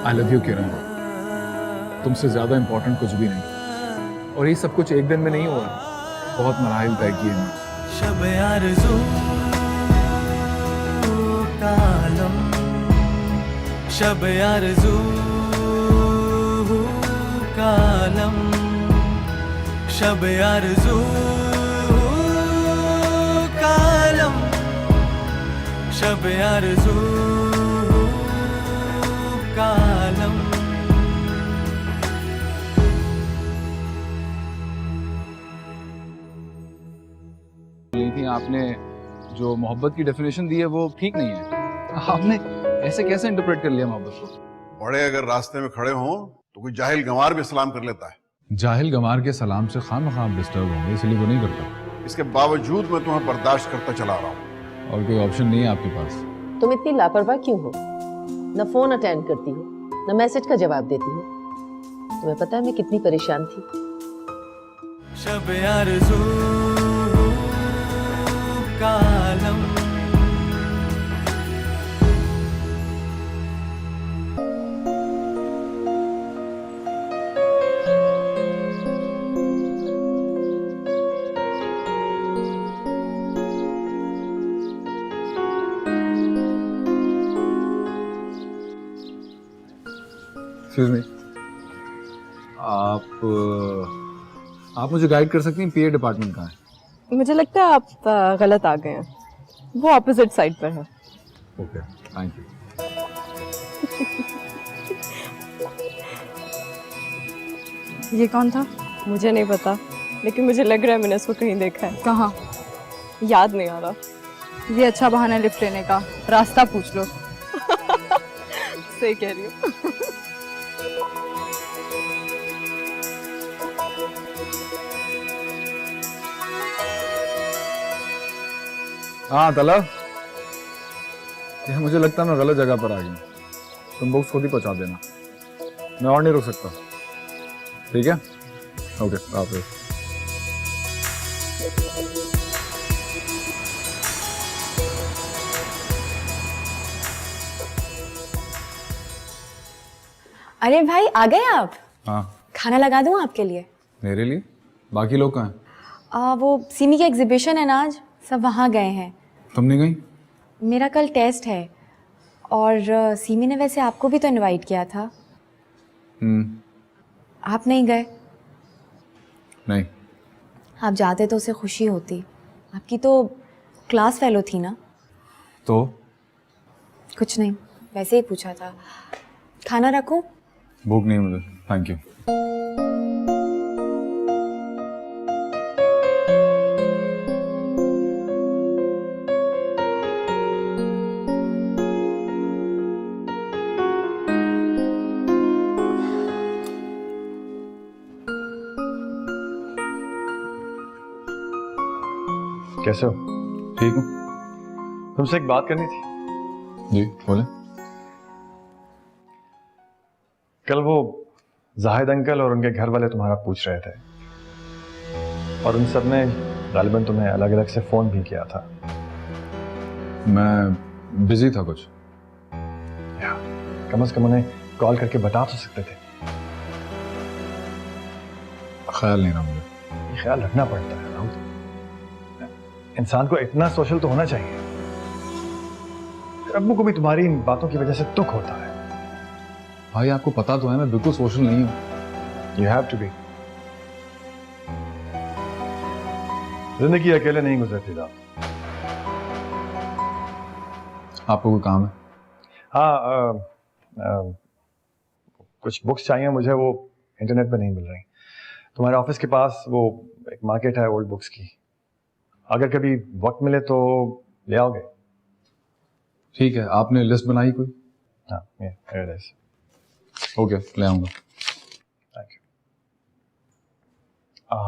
I love you किरण, तुमसे ज्यादा important कुछ भी नहीं। और ये सब कुछ एक दिन में नहीं हुआ, बहुत मराहिल तय किए हैं। शब आरज़ू कालम, शब आरज़ू कालम, शब आरज़ू कालम, शब आरज़ू कालम। थी आपने जो मोहब्बत की डेफिनेशन दी है वो ठीक नहीं है। आपने ऐसे कैसे इंटरप्रेट कर लिया मोहब्बत को? बड़े अगर रास्ते में खड़े हों तो कोई जाहिल गंवार भी सलाम कर लेता है। जाहिल गंवार के सलाम से खामखा डिस्टर्ब होंगे, इसलिए वो नहीं करता। इसके बावजूद मैं तुम्हें बर्दाश्त करता चला रहा हूँ। और कोई ऑप्शन नहीं है आपके पास? तुम इतनी लापरवाह क्यों हो? न फोन अटेंड करती हो, न मैसेज का जवाब देती हो। तुम्हें पता है मैं कितनी परेशान थी। शब आरज़ू कालम, एक्सक्यूज मी, आप मुझे गाइड कर सकती हैं पीए डिपार्टमेंट कहाँ है? मुझे लगता है आप गलत आ गए हैं, वो ऑपोजिट साइड पर है। Okay, thank you. ये कौन था? मुझे नहीं पता, लेकिन मुझे लग रहा है मैंने इसको कहीं देखा है। कहाँ? याद नहीं आ रहा। ये अच्छा बहाना है लिफ्ट लेने का, रास्ता पूछ लो। सही कह रही हूँ। हाँ तलब, मुझे लगता है मैं गलत जगह पर आ गया। तुम बुक्स खुद ही पहुंचा देना, मैं और नहीं रुक सकता। ठीक है? ओके, आप अरे भाई आ गए आप? हाँ। खाना लगा दूं आपके लिए? मेरे लिए? बाकी लोग कहाँ हैं? वो सिमी की एग्जीबिशन है ना आज, सब वहाँ गए हैं। तुम नहीं गई? मेरा कल टेस्ट है और सिमी ने वैसे आपको भी तो इनवाइट किया था। आप नहीं गए? नहीं। आप जाते तो उसे खुशी होती। आपकी तो क्लास फेलो थी ना। तो? कुछ नहीं, वैसे ही पूछा था। खाना रखूं? भूख नहीं मुझे, थैंक यू। कैसे हो? ठीक हूँ। तुमसे एक बात करनी थी। जी बोले। कल वो जाहिद अंकल और उनके घर वाले तुम्हारा पूछ रहे थे और उन सब ने गालिबन तुम्हें अलग अलग से फोन भी किया था। मैं बिजी था कुछ। कम से कम उन्हें कॉल करके बता तो सकते थे। ख्याल नहीं रहा मुझे। ये ख्याल रखना पड़ता है राहुल, इंसान को इतना सोशल तो होना चाहिए। अब्बू को भी तुम्हारी इन बातों की वजह से दुख होता है। भाई आपको पता तो है मैं बिल्कुल सोशल नहीं हूँ। You have to be. जिंदगी अकेले नहीं गुजरती रात। आपको कोई काम है? हाँ, कुछ बुक्स चाहिए मुझे, वो इंटरनेट पे नहीं मिल रही। तुम्हारे ऑफिस के पास वो एक मार्केट है ओल्ड बुक्स की, अगर कभी वक्त मिले तो ले आओगे? ठीक है, आपने लिस्ट बनाई कोई? हाँ, here it is. ओके, ले आऊंगा। Thank you.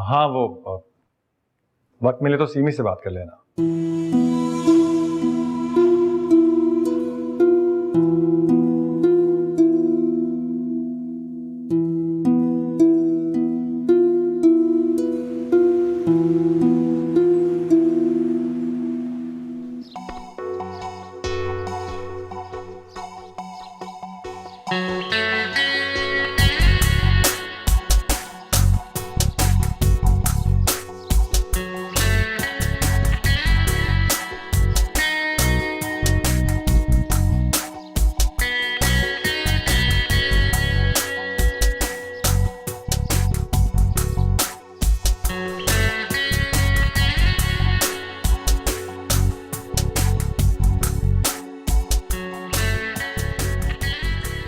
हाँ, वो वक्त मिले तो सीमी से बात कर लेना।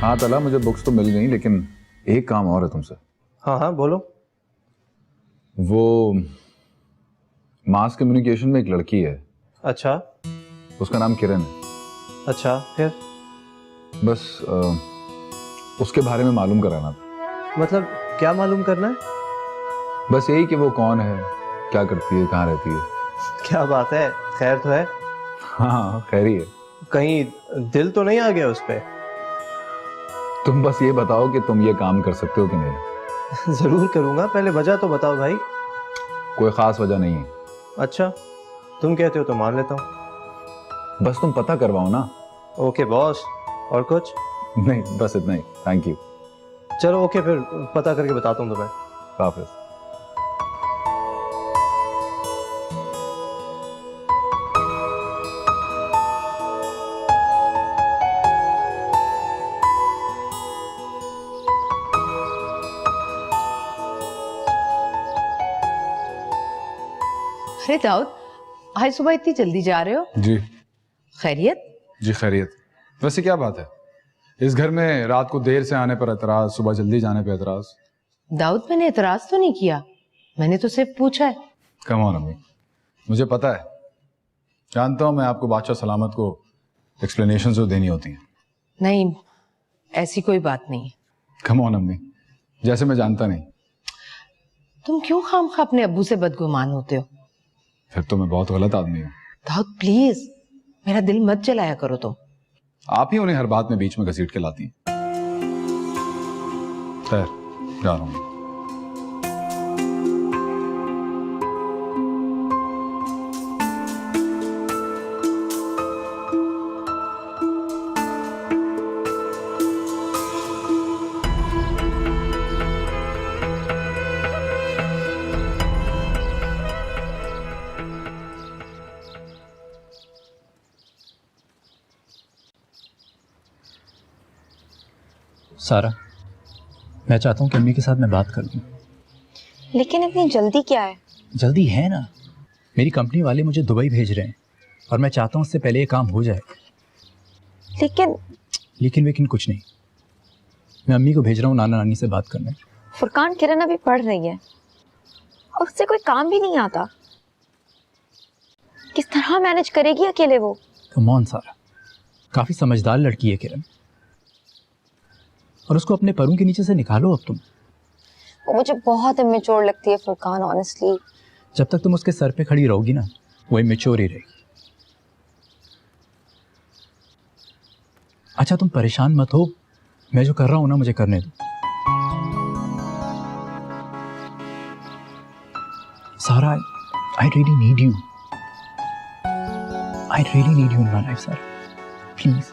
हाँ तला, मुझे बुक्स तो मिल गई, लेकिन एक काम और है तुमसे। हाँ हाँ बोलो। वो मास कम्युनिकेशन में एक लड़की है, अच्छा उसका नाम किरण है। अच्छा, फिर? बस उसके बारे में मालूम कराना था। मतलब क्या मालूम करना है? बस यही कि वो कौन है, क्या करती है, कहाँ रहती है। क्या बात है, खैर तो है? हाँ खैर ही है। कहीं दिल तो नहीं आ गया उस पे? तुम बस ये बताओ कि तुम ये काम कर सकते हो कि नहीं। जरूर करूंगा, पहले वजह तो बताओ भाई। कोई खास वजह नहीं है। अच्छा, तुम कहते हो तो मान लेता हूँ। बस तुम पता करवाओ ना। ओके बॉस, और कुछ? नहीं बस इतना ही, थैंक यू। चलो ओके, फिर पता करके बताता हूँ तुम्हें। हाफिज। अरे दाऊद, आज सुबह इतनी जल्दी जा रहे हो? जी खैरियत? जी खैरियत। वैसे क्या बात है, इस घर में रात को देर से आने पर एतराज, सुबह जल्दी जाने पर एतराज? दाऊद, मैंने एतराज तो नहीं किया, मैंने तो सिर्फ पूछा है। कम ऑन अम्मी, मुझे पता है, जानता हूं मैं आपको बादशाह सलामत को एक्सप्लेनेशन जो देनी होती हैं। नहीं, ऐसी कोई बात नहीं है। कम ऑन अम्मी, जैसे मैं जानता नहीं। तुम क्यों खामखा अपने अब्बू से बदगुमान होते हो? फिर तो मैं बहुत गलत आदमी हूँ। दाऊद प्लीज, मेरा दिल मत जलाया करो तुम। आप ही उन्हें हर बात में बीच में घसीट के लाती हैं। खैर, जा रहा हूँ। सारा, मैं चाहता हूँ कि अम्मी के साथ मैं बात कर लूँ। लेकिन इतनी जल्दी क्या है? जल्दी है ना, मेरी कंपनी वाले मुझे दुबई भेज रहे हैं और मैं चाहता हूँ उससे पहले ये काम हो जाए। लेकिन कुछ नहीं, मैं अम्मी को भेज रहा हूँ नाना नानी से बात करने। फुरकान, किरण अभी पढ़ रही है और उससे कोई काम भी नहीं आता। किस तरह मैनेज करेगी अकेले वो? कम ऑन सारा, काफ़ी समझदार लड़की है किरण, और उसको अपने पैरों के नीचे से निकालो अब तुम। वो मुझे बहुत इमेच्योर लगती है फुरकान, ऑनेस्टली। जब तक तुम उसके सर पे खड़ी रहोगी ना, वो इमेच्योर ही रहेगी। अच्छा तुम परेशान मत हो, मैं जो कर रहा हूं ना मुझे करने दो। सारा, I really need you. I really need you in my life सारा, प्लीज।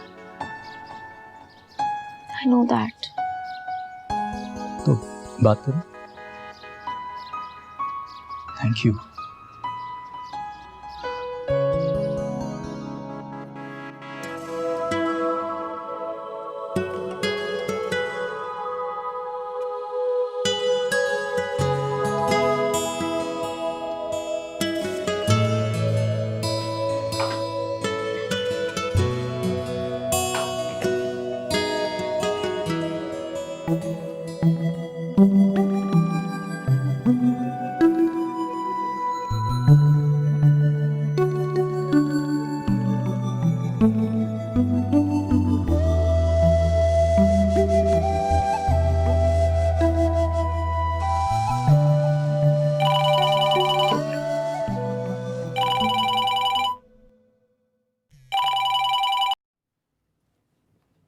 I know that. तो बात करो। Thank you.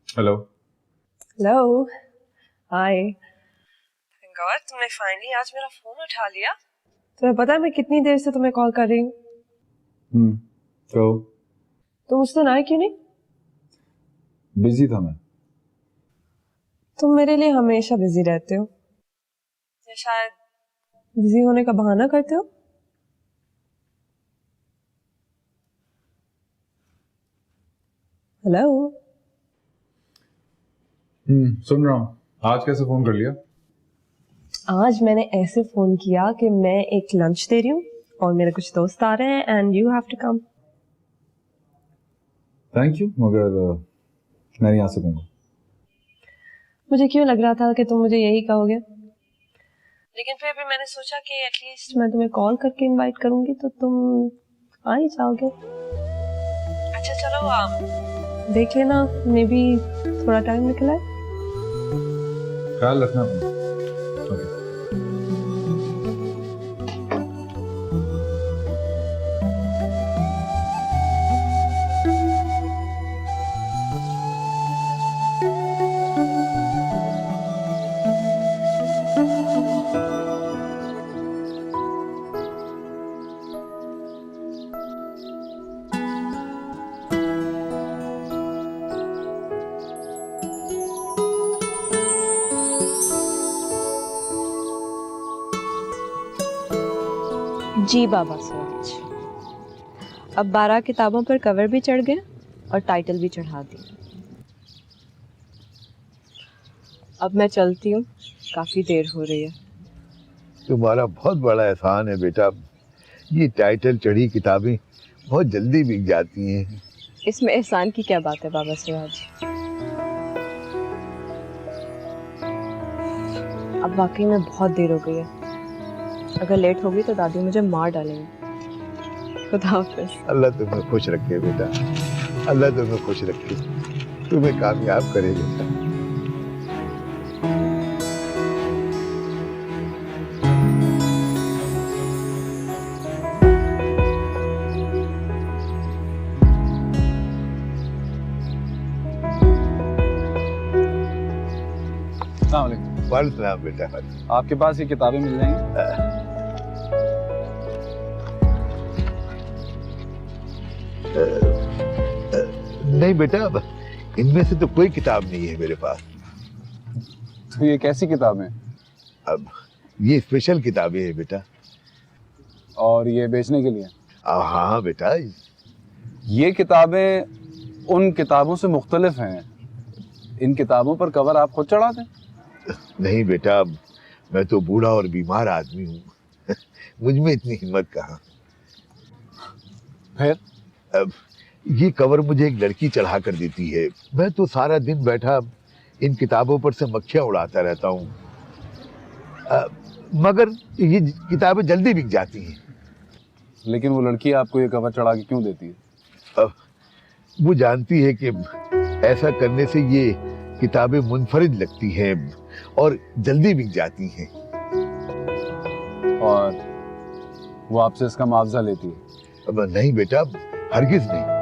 हेलो। हेलो, हाय। गौर, तुमने फाइनली आज मेरा फोन उठा लिया। तुम्हें पता है मैं कितनी देर से तुम्हें कॉल कर रही हूँ? तो तुम मुझसे ना क्यों नहीं? बिजी था मैं। तुम मेरे लिए हमेशा बिजी रहते हो, या शायद बिजी होने का बहाना करते हो। हेलो। सुन रहा हूँ। आज कैसे फोन कर लिया? आज मैंने ऐसे फोन किया कि मैं एक लंच दे रही हूँ और मेरे कुछ दोस्त आ रहे हैं and you have to come. Thank you, मगर मैं नहीं आ सकूंगा। मुझे क्यों लग रहा था कि तुम मुझे यही कहोगे, लेकिन फिर भी मैंने सोचा कि एटलीस्ट मैं तुम्हें कॉल करके इनवाइट करूंगी तो तुम आ ही जाओगे। अच्छा चलो देख लेना, मे बी थोड़ा टाइम निकला है। ख्याल रखना। जी बाबा सूरज, अब 12 किताबों पर कवर भी चढ़ गए और टाइटल भी चढ़ा दिए। अब मैं चलती हूँ, काफी देर हो रही है। तुम्हारा बहुत बड़ा एहसान है बेटा, ये टाइटल चढ़ी किताबें बहुत जल्दी बिक जाती हैं। इसमें एहसान की क्या बात है बाबा सूरज। अब वाकई में बहुत देर हो गई है, अगर लेट होगी तो दादी मुझे मार डालेंगे। खुदा हाफिज। अल्लाह तुम्हें खुश रखे बेटा, अल्लाह तुम्हें खुश रखे, तुम्हें कामयाब करे बेटा। अस्सलाम वालेकुम। वालेकुम सलाम बेटा। आपके पास ये किताबें मिल जाएंगी? नहीं बेटा, इनमें से तो कोई किताब नहीं है मेरे पास। तो ये कैसी किताबें? अब ये स्पेशल किताबें हैं बेटा। और ये बेचने के लिए? हाँ बेटा। ये किताबें उन किताबों से मुख्तलिफ हैं। इन किताबों पर कवर आप खुद चढ़ा दें? नहीं बेटा, मैं तो बूढ़ा और बीमार आदमी हूँ, मुझ में इतनी हिम्मत कहाँ। फिर? अब ये कवर मुझे एक लड़की चढ़ा कर देती है, मैं तो सारा दिन बैठा इन किताबों पर से मक्खियाँ उड़ाता रहता हूँ, मगर ये किताबें जल्दी बिक जाती हैं। लेकिन वो लड़की आपको ये कवर चढ़ा के क्यों देती है? अब वो जानती है कि ऐसा करने से ये किताबें मुनफरिद लगती हैं और जल्दी बिक जाती हैं। और वो आपसे इसका मुआवजा लेती है? अब नहीं बेटा, हरगिज नहीं।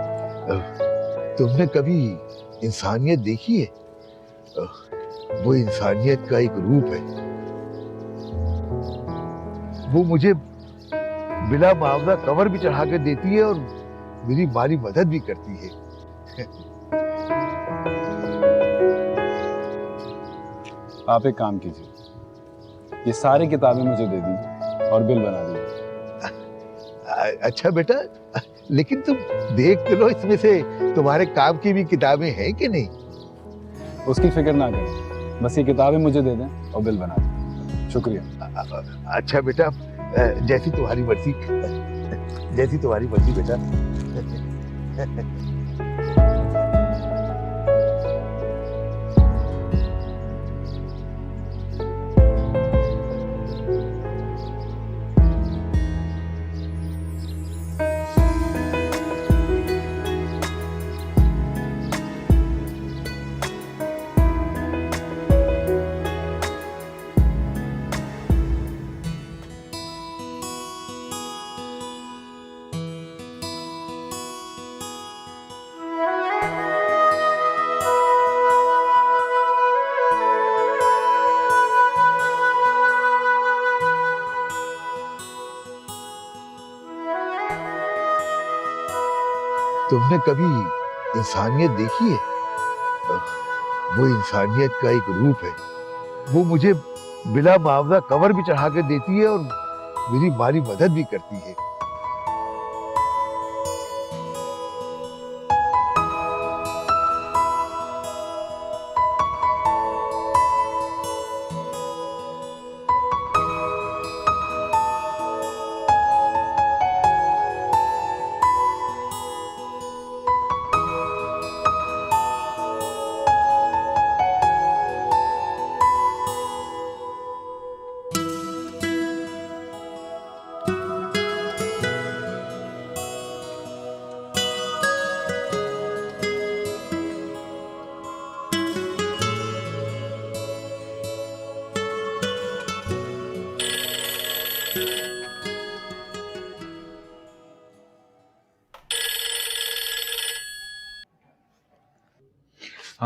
तुमने कभी इंसानियत देखी है? वो इंसानियत का एक रूप है। वो मुझे बिला मुआवजा कवर भी चढ़ा कर देती है और मेरी माली मदद भी करती है। आप एक काम कीजिए, ये सारी किताबें मुझे दे दीजिए और बिल बना दीजिए। अच्छा बेटा, लेकिन तुम देख तो लो, इसमें से तुम्हारे काम की भी किताबें हैं कि नहीं? उसकी फिक्र ना करें, बस ये किताबें मुझे दे दें और बिल बना दें। शुक्रिया। अच्छा बेटा, जैसी तुम्हारी मर्जी, जैसी तुम्हारी मर्जी बेटा। तुमने कभी इंसानियत देखी है? वो इंसानियत का एक रूप है। वो मुझे बिला मुआवजा कवर भी चढ़ा कर देती है और मेरी माली मदद भी करती है।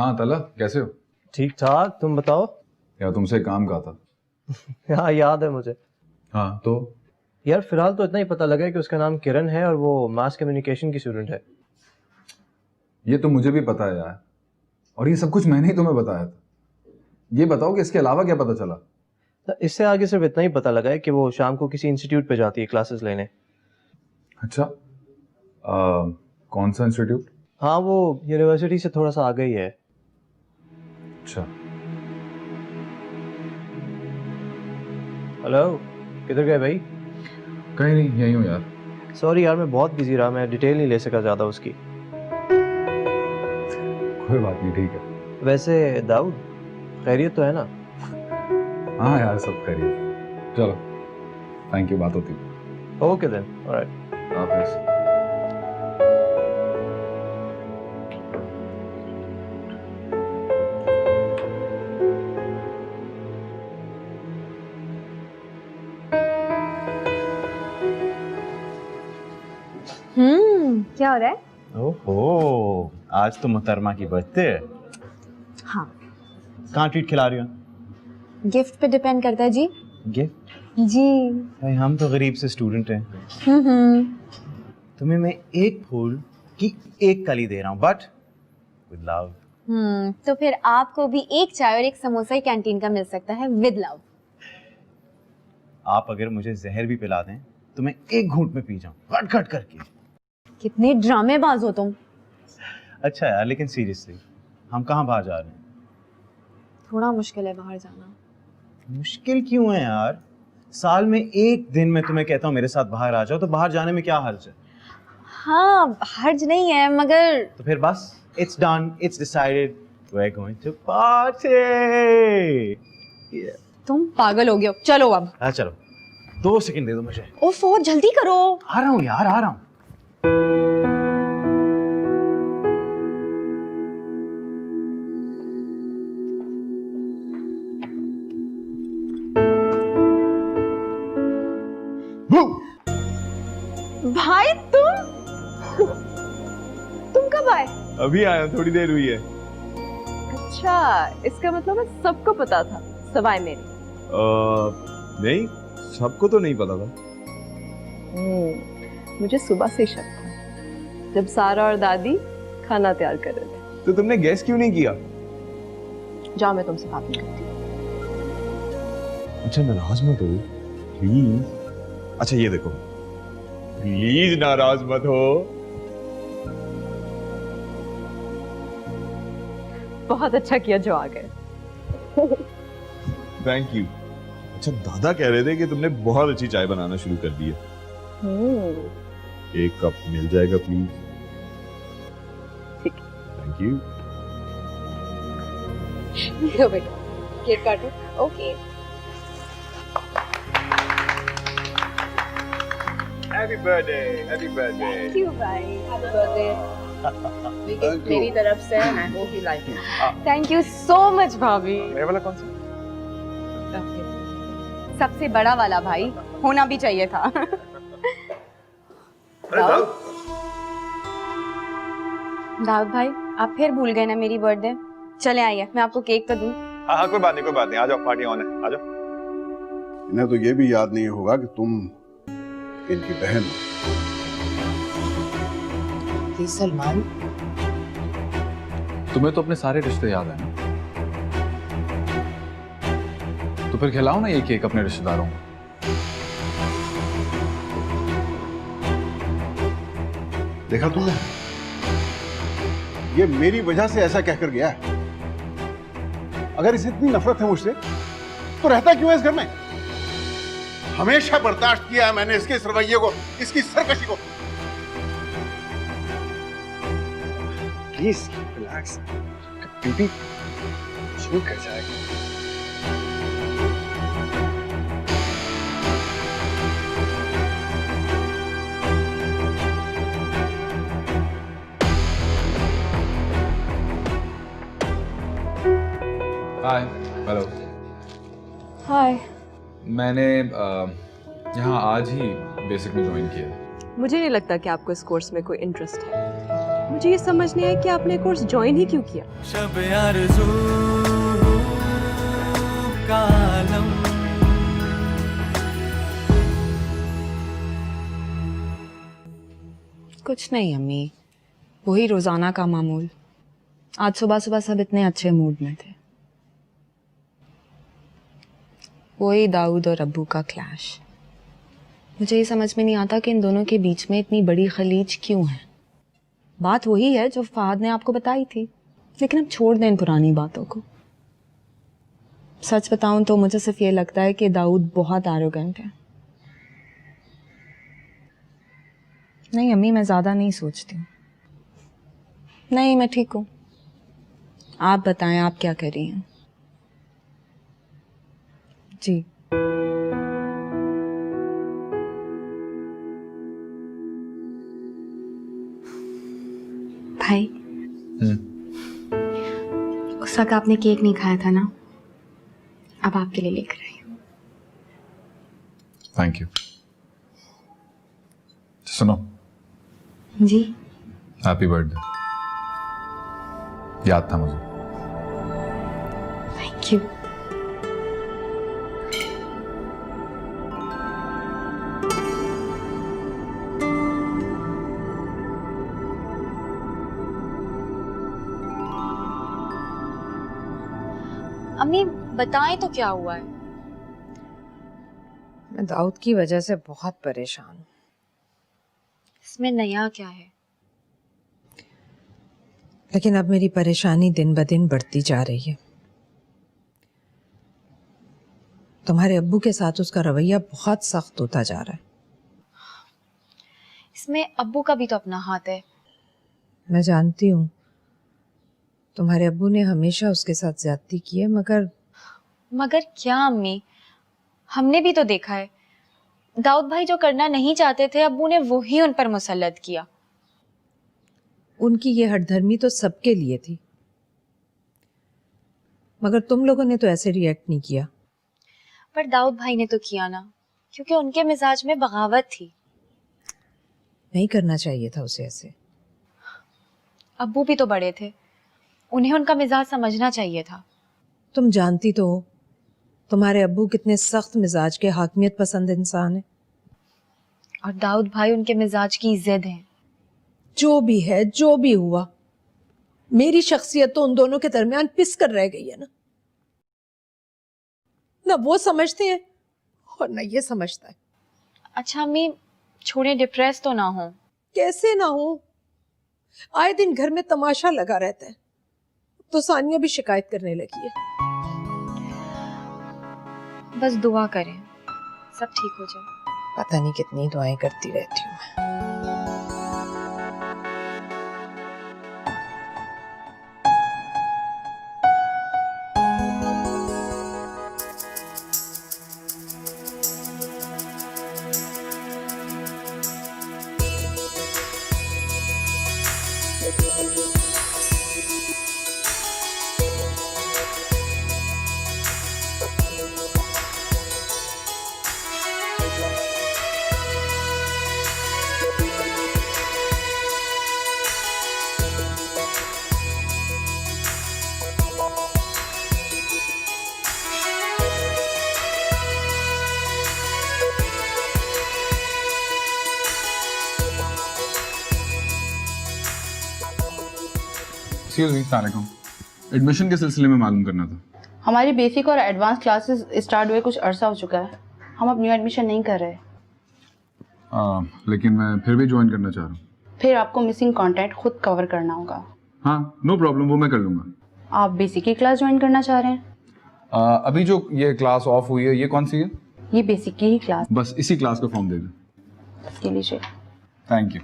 हाँ तला, कैसे हो? ठीक ठाक, तुम बताओ। यार तुमसे एक काम कहा था। हाँ याद है मुझे। हाँ तो यार फिलहाल तो इतना ही पता लगा है कि उसका नाम किरण है और वो मास कम्युनिकेशन की स्टूडेंट है। ये तो मुझे भी पता है यार, और ये सब कुछ मैंने ही तुम्हें बताया था। ये बताओ कि इसके अलावा क्या पता चला? तो इससे आगे सिर्फ इतना ही पता लगा है कि वो शाम को किसी इंस्टीट्यूट पे जाती है क्लासेस लेने। अच्छा, कौन सा इंस्टीट्यूट? हाँ वो यूनिवर्सिटी से थोड़ा सा आगे ही है। अच्छा, हेलो, किधर गए भाई? कहीं नहीं, यहीं हूँ यार। सॉरी यार, मैं बहुत बिजी रहा, मैं डिटेल नहीं ले सका ज्यादा उसकी। कोई बात नहीं, ठीक है। वैसे दाऊद, खैरियत तो है ना? हाँ यार, सब खैरियत। चलो, थैंक यू, बात होती है। Okay then, alright. हाफिज़। क्या हो रहा है? ओहो, आज तो मुहतरमा की बर्थडे है। हाँ। कहाँ ट्रीट खिला रही हो? गिफ्ट पे डिपेंड करता है जी। गिफ्ट? जी। भाई हम तो गरीब से स्टूडेंट हैं। तुम्हें मैं एक फूल की एक कली दे रहा हूँ, बट विद लव। तो फिर आपको भी एक चाय और एक समोसा ही कैंटीन का मिल सकता है विद लव। आप अगर मुझे जहर भी पिला दें तो मैं एक घूंट में पी जाऊँ, कट कट करके। कितने ड्रामेबाज हो तुम। अच्छा यार, लेकिन सीरियसली हम कहाँ बाहर जा रहे हैं? थोड़ा मुश्किल है बाहर जाना। मुश्किल क्यों है यार? साल में एक दिन मैं तुम्हें कहता हूँ मेरे साथ बाहर आ जाओ, तो बाहर जाने में क्या हर्ज है? हाँ, हर्ज नहीं है, मगर तो फिर बस, it's done, it's decided, we're going to party। तुम पागल हो गए हो। चलो अब। हाँ चलो, 2 सेकंड दे दो मुझे। ओफो, जल्दी करो। आ रहा हूँ यार, आ रहा हूँ। भाई तुम कब आए? अभी आया, थोड़ी देर हुई है। अच्छा, इसका मतलब है सबको पता था सवाए मेरे। नहीं, सबको तो नहीं पता था। मुझे सुबह से शक था जब सारा और दादी खाना तैयार कर रहे थे। तो तुमने गेस क्यों नहीं किया? जाओ, मैं तुमसे बात नहीं करती। अच्छा नाराज मत हो प्लीज। अच्छा ये देखो, प्लीज नाराज मत हो। बहुत अच्छा किया जो आ गए। Thank you. अच्छा दादा कह रहे थे कि तुमने बहुत अच्छी चाय बनाना शुरू कर दी है। एक कप मिल जाएगा प्लीज? ठीक। Thank you. लो बेटा, केक काटो। Okay. Happy birthday, happy birthday. Thank you भाई, हैप्पी बर्थडे। मेरी तरफ से I hope you like it. Thank you so much भाभी। मेरे वाला कौन सा? सबसे बड़ा वाला भाई, होना भी चाहिए था। दाऊद भाई, आप फिर भूल गए ना मेरी बर्थडे। चले आइए, मैं आपको केक तो दूं। हाँ कोई बात नहीं, कोई बात नहीं। आ जाओ, पार्टी ऑन है, आ जाओ। इन्हें तो ये भी याद नहीं होगा कि तुम इनकी बहन हो। सलमान, तुम्हें तो अपने सारे रिश्ते याद है ना? तो फिर खिलाओ ना ये केक अपने रिश्तेदारों को। देखा तुमने, ये मेरी वजह से ऐसा कहकर गया है। अगर इसे इतनी नफरत है मुझसे तो रहता क्यों है इस घर में? हमेशा बर्दाश्त किया है मैंने इसके इस रवैये को, इसकी सरकशी को। प्लीज रिलैक्स, ड्यूटी शुरू कर जाएगा। हाय, हेलो। हाय। मैंने यहाँ आज ही बेसिक में ज्वाइन किया है। मुझे नहीं लगता कि आपको इस कोर्स में कोई इंटरेस्ट है। मुझे ये समझ नहीं आया कि आपने कोर्स ज्वाइन ही क्यों किया। शब आरज़ू का आलम। कुछ नहीं अम्मी, वही रोजाना का मामूल। आज सुबह सुबह सब इतने अच्छे मूड में थे। वही दाऊद और अब्बू का क्लैश। मुझे ये समझ में नहीं आता कि इन दोनों के बीच में इतनी बड़ी खलीज क्यों है। बात वही है जो फहद ने आपको बताई थी, लेकिन अब छोड़ दें इन पुरानी बातों को। सच बताऊं तो मुझे सिर्फ ये लगता है कि दाऊद बहुत एरोगेंट है। नहीं अम्मी, मैं ज़्यादा नहीं सोचती हूँ। नहीं, मैं ठीक हूँ। आप बताएं, आप क्या कर रही हैं? जी। भाई, उस वक्त आपने केक नहीं खाया था ना, अब आपके लिए लेकर आई हूँ। Thank you. सुनो, जी। Happy birthday. याद था मुझे। Thank you. अम्मी बताएं तो क्या हुआ है? मैं दाऊद की वजह से बहुत परेशान हूँ। इसमें नया क्या है? लेकिन अब मेरी परेशानी दिन ब दिन बढ़ती जा रही है। तुम्हारे अब्बू के साथ उसका रवैया बहुत सख्त होता जा रहा है। इसमें अब्बू का भी तो अपना हाथ है। मैं जानती हूँ तुम्हारे अब्बू ने हमेशा उसके साथ ज्यादती की है, मगर क्या अम्मी? हमने भी तो देखा है, दाऊद भाई जो करना नहीं चाहते थे अब्बू ने वो ही उन पर मुसल्लत किया। उनकी ये हठधर्मी तो सबके लिए थी, मगर तुम लोगों ने तो ऐसे रिएक्ट नहीं किया। पर दाऊद भाई ने तो किया ना, क्योंकि उनके मिजाज में बगावत थी। नहीं करना चाहिए था उसे ऐसे। अब्बू भी तो बड़े थे, उन्हें उनका मिजाज समझना चाहिए था। तुम जानती तो हो तुम्हारे अब्बू कितने सख्त मिजाज के हाकिमियत पसंद इंसान है। और दाऊद भाई उनके मिजाज की जिद है। जो भी है, जो भी हुआ, मेरी शख्सियत तो उन दोनों के दरमियान पिस कर रह गई है ना। ना वो समझते हैं और ना ये समझता है। अच्छा अम्मी, छोड़े, डिप्रेस तो ना हो। कैसे ना हो, आए दिन घर में तमाशा लगा रहता है। तो सानिया भी शिकायत करने लगी है। बस दुआ करें सब ठीक हो जाए। पता नहीं कितनी दुआएं करती रहती हूँ मैं। एडमिशन के सिलसिले में मालूम करना था। हमारी बेसिक और एडवांस क्लासेस स्टार्ट हुए कुछ अरसा हो चुका है, हम अब न्यू एडमिशन नहीं कर रहे। लेकिन मैं फिर भी ज्वाइन करना चाह रहा हूँ। फिर आपको मिसिंग कंटेंट खुद कवर करना होगा। हाँ, नो प्रॉब्लम, वो मैं कर लूँगा। आप बेसिक की क्लास ज्वाइन करना चाह रहे हैं? अभी जो ये क्लास ऑफ हुई है, ये कौन सी है? ये बेसिक की ही क्लास। बस इसी क्लास का फॉर्म दे दो। ये लीजिए। Thank you.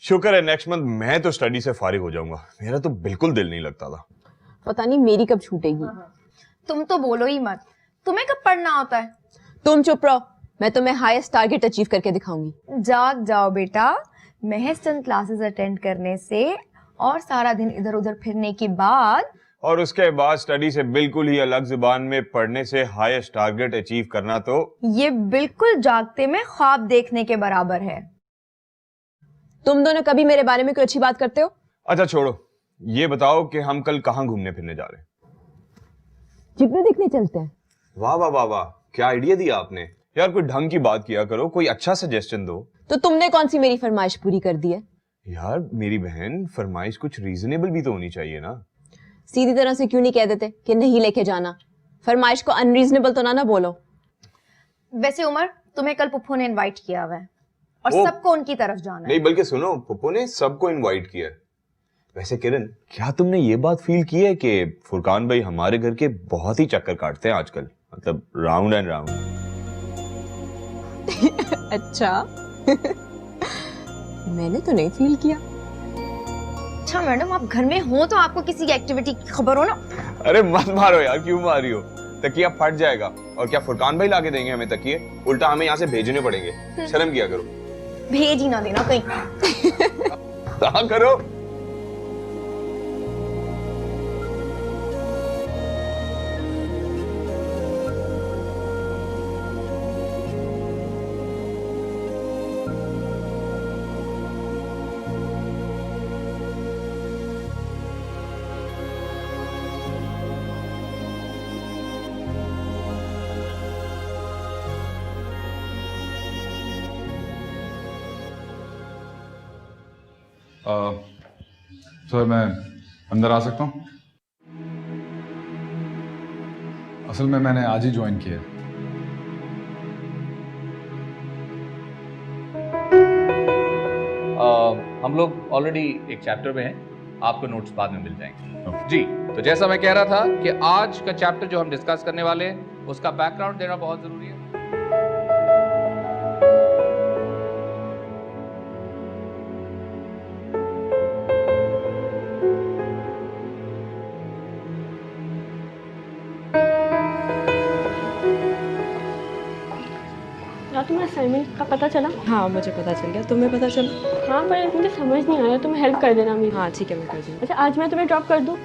शुक्र है नेक्स्ट मंथ मैं तो स्टडी से फारिग हो जाऊंगा। मेरा तो बिल्कुल दिल नहीं लगता था। पता नहीं मेरी कब छूटेगी। तुम तो बोलो ही मत, तुम्हें कब पढ़ना होता है? तुम चुप रहो, मैं तुम्हें हाईएस्ट टारगेट अचीव करके दिखाऊंगी। जाग जाओ बेटा, महज चंद क्लासेस अटेंड करने से और सारा दिन इधर उधर फिरने के बाद और उसके बाद स्टडी से बिल्कुल ही अलग जुबान में पढ़ने से हाईएस्ट टारगेट अचीव करना तो ये बिल्कुल जागते में ख्वाब देखने के बराबर है। तुम दोनों कभी मेरे बारे में कोई अच्छी बात करते हो? अच्छा छोड़ो, ये बताओ कि हम कल कहाँ घूमने फिरने जा रहे हैं? चिकने देखने चलते हैं। वाह वाह वाह वाह, क्या आइडिया दिया आपने यार। कोई ढंग की बात किया करो, कोई अच्छा सजेशन दो। तो तुमने कौन सी मेरी फरमाइश पूरी कर दी है? यार मेरी बहन, फरमाइश कुछ रीजनेबल भी तो होनी चाहिए ना। सीधी तरह से क्यों नहीं कह देते कि नहीं लेके जाना? फरमाइश को अनरीजनेबल तो ना बोलो। वैसे उमर, तुम्हें कल पुप्पो ने इनवाइट किया हुआ है और सबको उनकी तरफ जाना है। नहीं बल्कि सुनो, पुप्पो ने सबको इनवाइट किया है। वैसे किरण, क्या तुमने ये बात फील की है कि फुरकान भाई हमारे घर के बहुत ही चक्कर काटते हैं आजकल, मतलब राउंड एंड राउंड। अच्छा मैंने तो नहीं फील किया। अच्छा मैडम, आप घर में हो तो आपको किसी की एक्टिविटी की खबर हो ना? अरे मत मारो यार, क्यों मार रही हो? तकिया फट जाएगा और क्या फुरकान भाई लाके देंगे हमें तकिए? उल्टा हमें यहाँ से भेजने पड़ेंगे। शर्म किया करो। भेज ही ना देना कहीं। कहाँ करो। सर मैं अंदर आ सकता हूँ? असल में मैंने आज ही ज्वाइन किया। हम लोग ऑलरेडी एक चैप्टर में हैं, आपको नोट्स बाद में मिल जाएंगे। जी, तो जैसा मैं कह रहा था कि आज का चैप्टर जो हम डिस्कस करने वाले हैं उसका बैकग्राउंड देना बहुत जरूरी है। तुम्हें असाइनमेंट का पता चला? हाँ मुझे पता चल गया, तुम्हें पता चला? हाँ पर मुझे समझ नहीं आया, तुम्हें हेल्प कर देना मेरी। हाँ ठीक है, मैं कर दूँगी। अच्छा आज मैं तुम्हें ड्रॉप कर दूँ?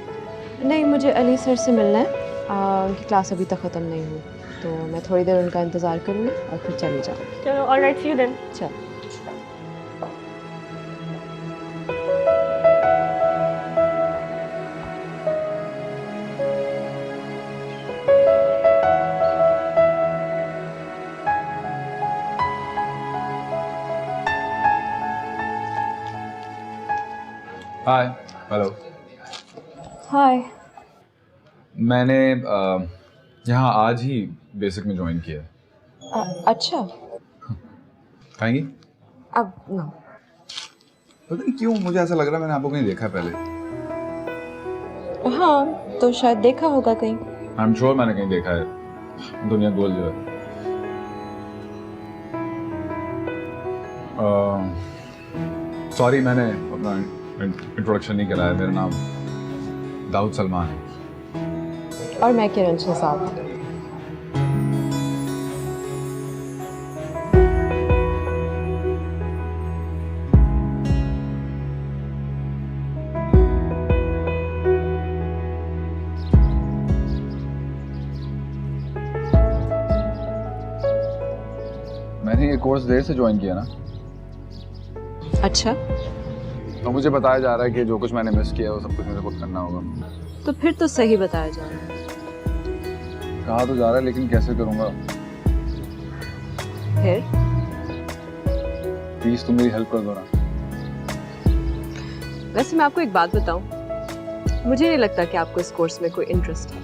नहीं, मुझे अली सर से मिलना है। उनकी क्लास अभी तक ख़त्म नहीं हुई, तो मैं थोड़ी देर उनका इंतज़ार करूँगी और फिर चली जाऊँगी। चलो ऑलराइट, सी यू देन। चल। हाय। हेलो। हाय। मैंने यहाँ आज ही बेसिक में ज्वाइन किया है। अच्छा। खाएंगी? अब ना। पता नहीं क्यों मुझे ऐसा लग रहा है मैंने आपको कहीं देखा है पहले। हाँ तो शायद देखा होगा कहीं। आई एम श्योर मैंने कहीं देखा है। दुनिया गोल जो है। सॉरी मैंने अपना इंट्रोडक्शन नहीं कराया। मेरा नाम दाऊद सलमान है। और मैं किरण शहजाद। मैंने ये कोर्स देर से ज्वाइन किया ना। अच्छा। तो मुझे बताया जा रहा है कि जो कुछ मैंने मिस किया वो सब कुछ मुझे खुद करना होगा। तो फिर तो सही बताया जा रहा है। कहा तो जा रहा है लेकिन कैसे करूंगा? फिर प्लीज तुम मेरी हेल्प कर दो ना। वैसे मैं आपको एक बात बताऊं, मुझे नहीं लगता कि आपको इस कोर्स में कोई इंटरेस्ट है।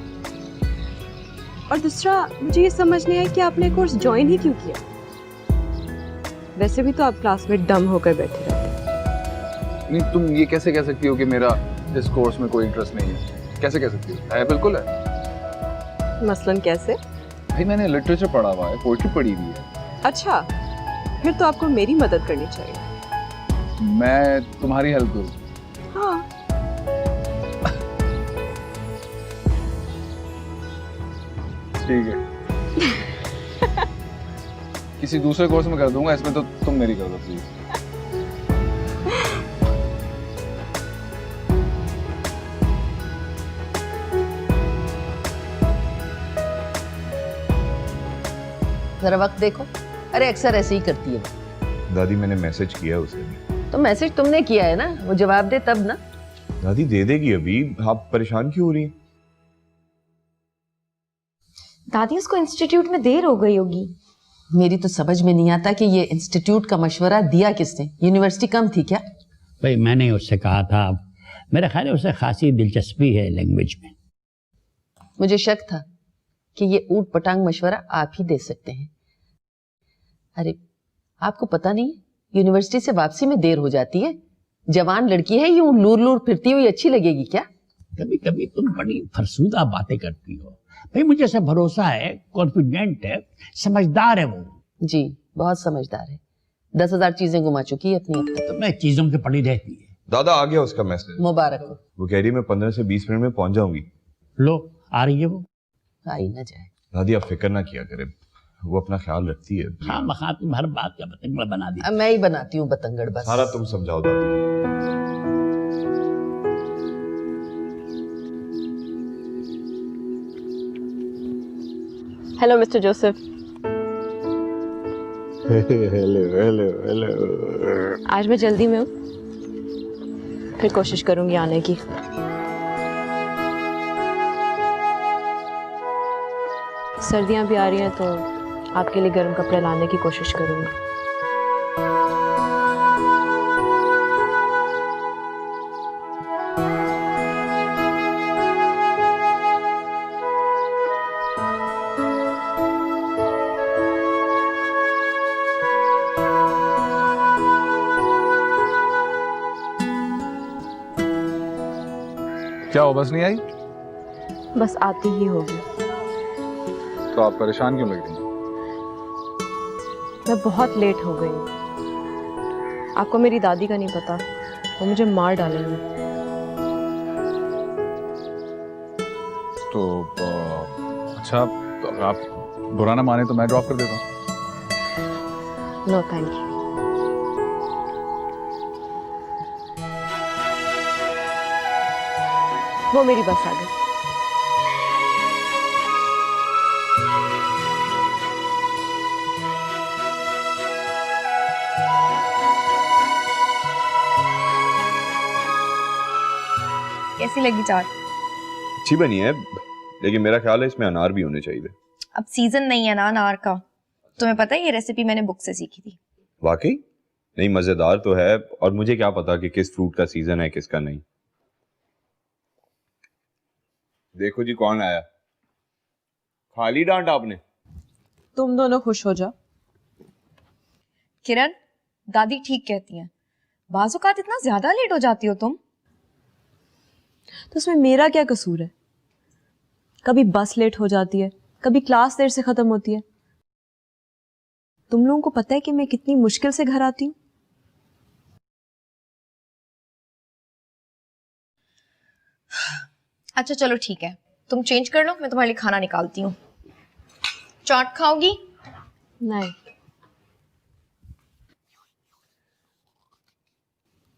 और दूसरा, मुझे ये समझ नहीं आया कि आपने कोर्स ज्वाइन ही क्यों किया। वैसे भी तो आप क्लास में डम होकर बैठे रहते। नहीं, तुम ये कैसे कह सकती हो कि मेरा इस कोर्स में कोई इंटरेस्ट नहीं है? कैसे कह सकती हो? है, बिल्कुल है। मसलन कैसे? भाई मैंने लिटरेचर पढ़ा हुआ है, पोइट्री पढ़ी हुई है। अच्छा, फिर तो आपको मेरी मदद करनी चाहिए। मैं तुम्हारी हेल्प करूँ? हाँ। ठीक है। किसी दूसरे कोर्स में कर दूंगा, इसमें तो तुम मेरी कर दो प्लीज। जरा वक्त देखो। अरे अक्सर ऐसे ही करती है वो। दादी मैंने मैसेज किया उसे भी। तो मैसेज तुमने किया है ना, वो जवाब दे तब ना। दादी दे देगी अभी, आप परेशान क्यों हो रही हैं? दादी उसको इंस्टीट्यूट में देर हो गई होगी। मेरी तो समझ में नहीं आता कि ये इंस्टीट्यूट का मशवरा दिया किसने? यूनिवर्सिटी कम थी क्या? भाई मैंने उससे कहा था, मेरा ख्याल है उसे खासी दिलचस्पी है लैंग्वेज में। मुझे शक था कि ये ऊट पटांग मशवरा आप ही दे सकते हैं। अरे आपको पता नहीं, यूनिवर्सिटी से वापसी में देर हो जाती है। जवान लड़की है, यूं लूर लूर फिरती हुई अच्छी लगेगी क्या? कभी कभी तुम बड़ी फरसूदा बातें करती हो। भाई मुझे ऐसा भरोसा है, कॉन्फिडेंट है, समझदार है वो। जी बहुत समझदार है। 10,000 चीजें घुमा चुकी है अपनी अब तक। तो मैं चीजों की पड़ी रहती है। दादा आ गया उसका मैसेज। मुबारक हो। वो कह रही है मैं 15 से 20 मिनट में पहुंच जाऊंगी। लो आ रही है वो। आई ना जाए। दादी आप फिक्र ना किया करें, वो अपना ख्याल रखती है। हाँ मखा तुम हर बात का बतंगड़ बना दी। अब मैं ही बनाती हूँ बतंगड़ बस। सारा तुम समझाओ दादी। Hello mister Joseph. Hello hello hello. आज मैं जल्दी में हूँ, फिर कोशिश करूंगी आने की। सर्दियाँ भी आ रही हैं तो आपके लिए गर्म कपड़े लाने की कोशिश करूंगी। क्या हो, बस नहीं आई? बस आती ही होगी। तो आप परेशान क्यों लग रही हैं? मैं बहुत लेट हो गई हूँ। आपको मेरी दादी का नहीं पता, वो मुझे मार डालेंगे। तो अच्छा, तो अगर आप बुरा ना माने तो मैं ड्रॉप कर देता हूँ। No thank you. वो मेरी बस आ गई। कैसी लगी चाट? अच्छी बनी है, लेकिन मेरा ख्याल है इसमें अनार भी होने चाहिए। अब सीजन नहीं है ना अनार का। तुम्हें पता है ये रेसिपी मैंने बुक से सीखी थी। वाकई? नहीं, मजेदार तो है, और मुझे क्या पता कि किस फ्रूट का सीजन है किसका नहीं। देखो जी कौन आया। खाली डांट आपने। तुम दोनों खुश हो जाओ। किरण, दादी ठीक कहती हैं, बाज़-औक़ात इतना ज्यादा लेट हो जाती हो तुम। तो उसमें मेरा क्या कसूर है? कभी बस लेट हो जाती है, कभी क्लास देर से खत्म होती है। तुम लोगों को पता है कि मैं कितनी मुश्किल से घर आती हूँ। अच्छा चलो ठीक है, तुम चेंज कर लो, मैं तुम्हारे लिए खाना निकालती हूँ। चाट खाओगी? नहीं।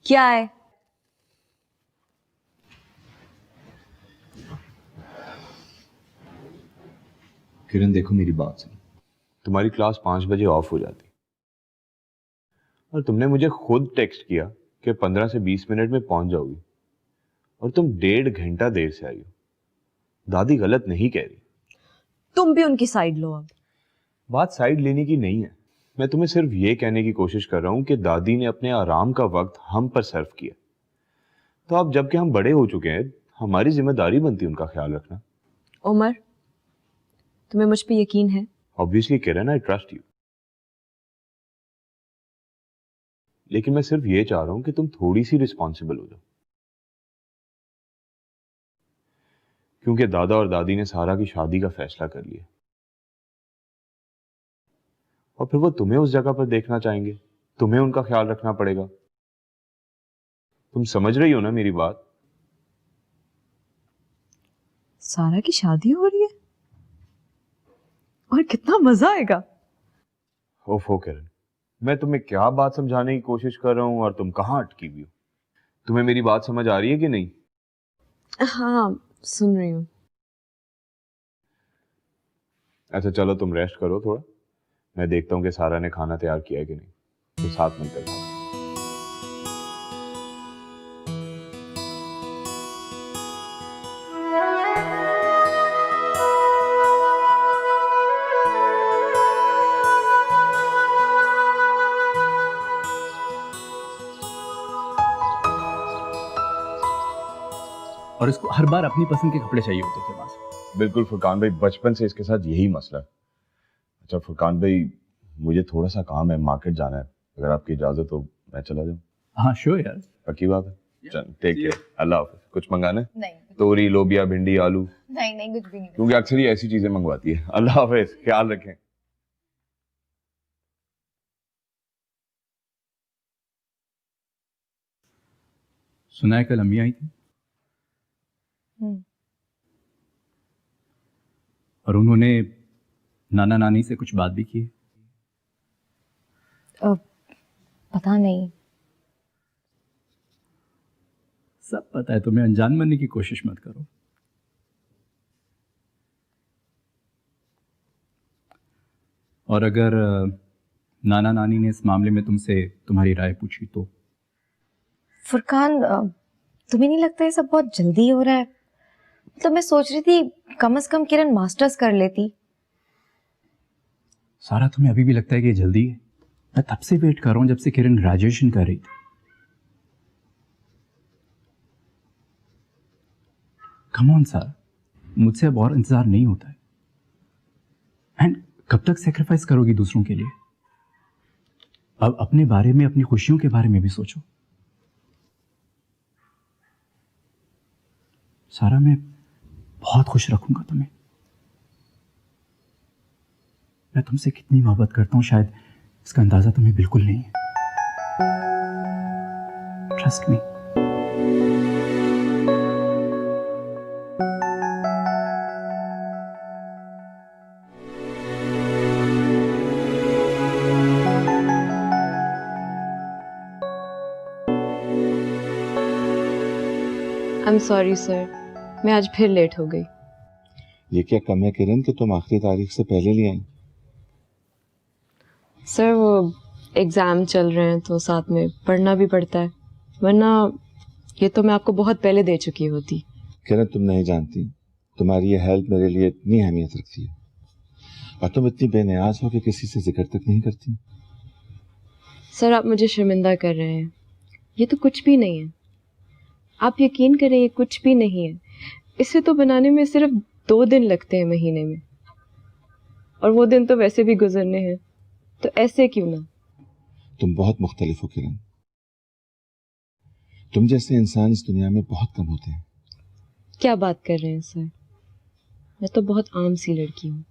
क्या है? किरण देखो मेरी बात सुनो, तुम्हारी क्लास 5 बजे ऑफ हो जाती और तुमने मुझे खुद टेक्स्ट किया कि 15 से 20 मिनट में पहुंच जाओगी, और तुम 1.5 घंटा देर से आई हो। दादी गलत नहीं कह रही। तुम भी उनकी साइड लो। अब बात साइड लेने की नहीं है, मैं तुम्हें सिर्फ ये कहने की कोशिश कर रहा हूं कि दादी ने अपने आराम का वक्त हम पर सर्व किया, तो अब जबकि हम बड़े हो चुके हैं, हमारी जिम्मेदारी बनती है उनका ख्याल रखना। उमर, तुम्हें मुझ पे यकीन है? Obviously Kiran, I trust you, लेकिन मैं सिर्फ ये चाह रहा हूं कि तुम थोड़ी सी रिस्पॉन्सिबल हो जाओ, क्योंकि दादा और दादी ने सारा की शादी का फैसला कर लिया और फिर वो तुम्हें उस जगह पर देखना चाहेंगे, तुम्हें उनका ख्याल रखना पड़ेगा। तुम समझ रही हो ना मेरी बात? सारा की शादी हो रही है और कितना मजा आएगा। ओफो किरण, मैं तुम्हें क्या बात समझाने की कोशिश कर रहा हूं और तुम कहां अटकी हुई हो? तुम्हें मेरी बात समझ आ रही है कि नहीं? हाँ सुन रही हूँ। अच्छा चलो तुम रेस्ट करो थोड़ा, मैं देखता हूँ कि सारा ने खाना तैयार किया है कि नहीं, तो साथ मिलकर खाते हैं। और इसको हर बार अपनी पसंद के कपड़े चाहिए होते थे बस। बिल्कुल फुरकान भाई, बचपन से इसके साथ यही मसला है। अच्छा फुरकान भाई, मुझे थोड़ा सा काम है, मार्केट जाना है, अगर आपकी इजाजत हो मैं चला जाऊँ? हाँ श्योर यार। पक्की बात है? चल टेक केयर, अल्लाह हाफिज। कुछ मंगाना है? नहीं तोरी, लोबिया, भिंडी, आलू? नहीं नहीं कुछ भी नहीं। क्योंकि अक्सर ही ऐसी चीजें मंगवाती है। अल्लाह हाफिज, ख्याल रखें। सुना है कल अम्मी आई थी और उन्होंने नाना नानी से कुछ बात भी की। पता नहीं। सब पता है, तुम्हें अनजान बनने की कोशिश मत करो। और अगर नाना नानी ने इस मामले में तुमसे तुम्हारी राय पूछी तो? फुरकान, तुम्हें नहीं लगता ये सब बहुत जल्दी हो रहा है? मतलब मैं सोच रही थी कम से कम किरण मास्टर्स कर लेती। सारा, तुम्हें अभी भी लगता है कि ये जल्दी है? मैं तब से वेट कर रहा हूं जब से किरण ग्रेजुएशन कर रही थी। कम ऑन सर, मुझसे अब और इंतजार नहीं होता है। एंड कब तक सेक्रीफाइस करोगी दूसरों के लिए? अब अपने बारे में, अपनी खुशियों के बारे में भी सोचो। सारा, मैं बहुत खुश रखूंगा तुम्हें। मैं तुमसे कितनी मोहब्बत करता हूं, शायद इसका अंदाजा तुम्हें बिल्कुल नहीं है। Trust me. I am sorry sir, मैं आज फिर लेट हो गई। ये क्या कम है किरण कि तुम आखिरी तारीख से पहले ले आई? सर वो एग्ज़ाम चल रहे हैं तो साथ में पढ़ना भी पड़ता है, वरना ये तो मैं आपको बहुत पहले दे चुकी होती। किरण तुम नहीं जानती, तुम्हारी ये हेल्प मेरे लिए इतनी अहमियत रखती है और तुम इतनी बेनियाज हो कि किसी से जिक्र तक नहीं करती। सर आप मुझे शर्मिंदा कर रहे हैं, ये तो कुछ भी नहीं है। आप यकीन करें ये कुछ भी नहीं है। इसे तो बनाने में सिर्फ 2 दिन लगते हैं महीने में, और वो दिन तो वैसे भी गुजरने हैं, तो ऐसे क्यों ना। तुम बहुत मुख्तलिफ हो किरण, तुम जैसे इंसान इस दुनिया में बहुत कम होते हैं। क्या बात कर रहे हैं सर, मैं तो बहुत आम सी लड़की हूँ।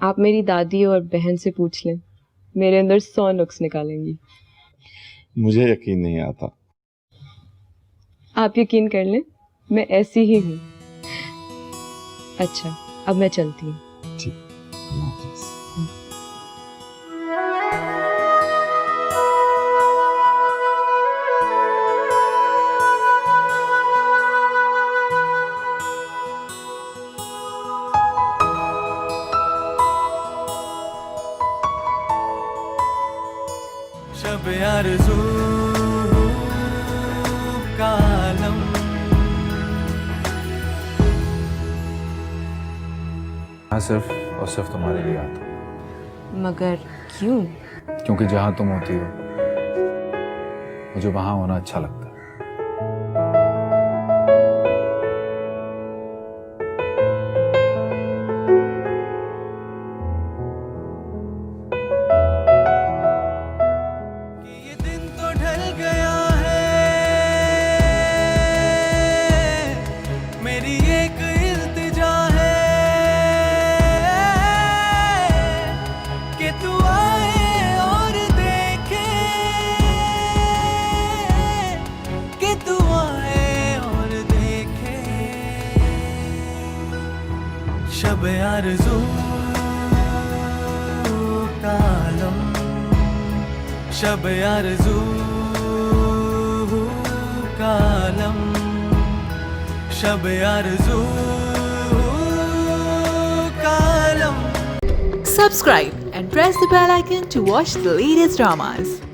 आप मेरी दादी और बहन से पूछ लें, मेरे अंदर 100 नुक्स निकालेंगी। मुझे यकीन नहीं आता। आप यकीन कर लें, मैं ऐसी ही हूँ। अच्छा अब मैं चलती हूँ। ठीक, शब आरज़ू का आलम, मैं सिर्फ और सिर्फ तुम्हारे लिए आता हूँ। मगर क्यों? क्योंकि जहाँ तुम होती हो मुझे वहाँ होना अच्छा लगता है। शब आरज़ू का आलम, शब आरज़ू का आलम, शब आरज़ू का आलम, subscribe and press the bell icon to watch the latest dramas.